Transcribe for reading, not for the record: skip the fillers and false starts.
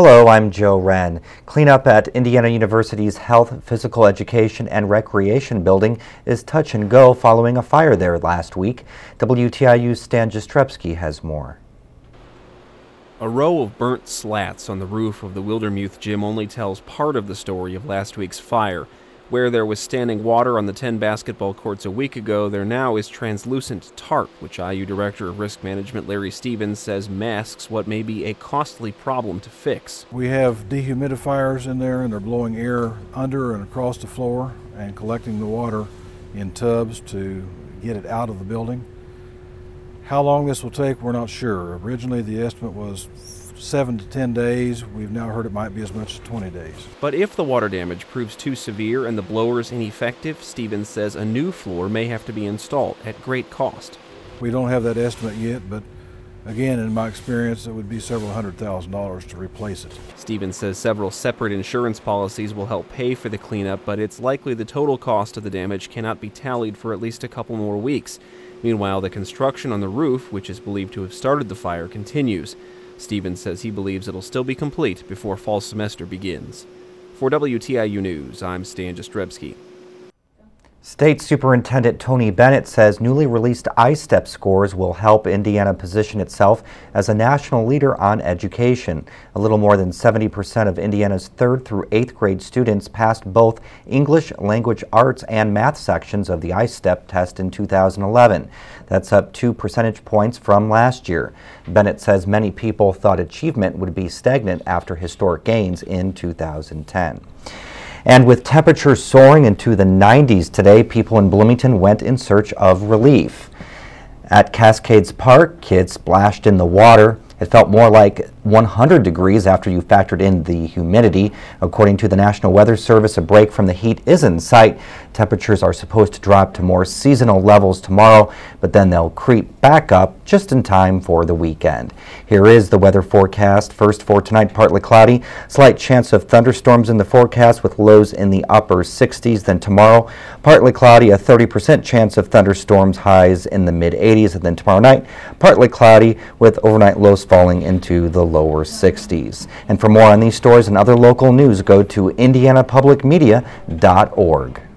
Hello, I'm Joe Hren. Cleanup at Indiana University's Health, Physical Education, and Recreation building is touch and go following a fire there last week. WTIU's Stan Jastrzebski has more. A row of burnt slats on the roof of the Wildermuth gym only tells part of the story of last week's fire. Where there was standing water on the 10 basketball courts a week ago, there now is translucent tarp, which IU Director of Risk Management Larry Stevens says masks what may be a costly problem to fix. We have dehumidifiers in there, and they're blowing air under and across the floor and collecting the water in tubs to get it out of the building. How long this will take, we're not sure. Originally, the estimate was 7 to 10 days. We've now heard it might be as much as 20 days. But if the water damage proves too severe and the blowers ineffective, Stevens says a new floor may have to be installed at great cost. We don't have that estimate yet, but again, in my experience, it would be several $100,000 to replace it. Stevens says several separate insurance policies will help pay for the cleanup, but it's likely the total cost of the damage cannot be tallied for at least a couple more weeks. Meanwhile, the construction on the roof, which is believed to have started the fire, continues. Stevens says he believes it'll still be complete before fall semester begins. For WTIU News, I'm Stan Jastrzebski. State Superintendent Tony Bennett says newly released ISTEP scores will help Indiana position itself as a national leader on education. A little more than 70% of Indiana's 3rd through 8th grade students passed both English, language arts, and math sections of the ISTEP test in 2011. That's up 2 percentage points from last year. Bennett says many people thought achievement would be stagnant after historic gains in 2010. And with temperatures soaring into the 90s today, people in Bloomington went in search of relief. At Cascades Park, kids splashed in the water. It felt more like 100 degrees after you factored in the humidity. According to the National Weather Service, a break from the heat is in sight. Temperatures are supposed to drop to more seasonal levels tomorrow, but then they'll creep back up just in time for the weekend. Here is the weather forecast. First for tonight, partly cloudy. Slight chance of thunderstorms in the forecast with lows in the upper 60s. Then tomorrow, partly cloudy, a 30% chance of thunderstorms, highs in the mid 80s. And then tomorrow night, partly cloudy with overnight lows falling into the lower 60s. And for more on these stories and other local news, go to indianapublicmedia.org.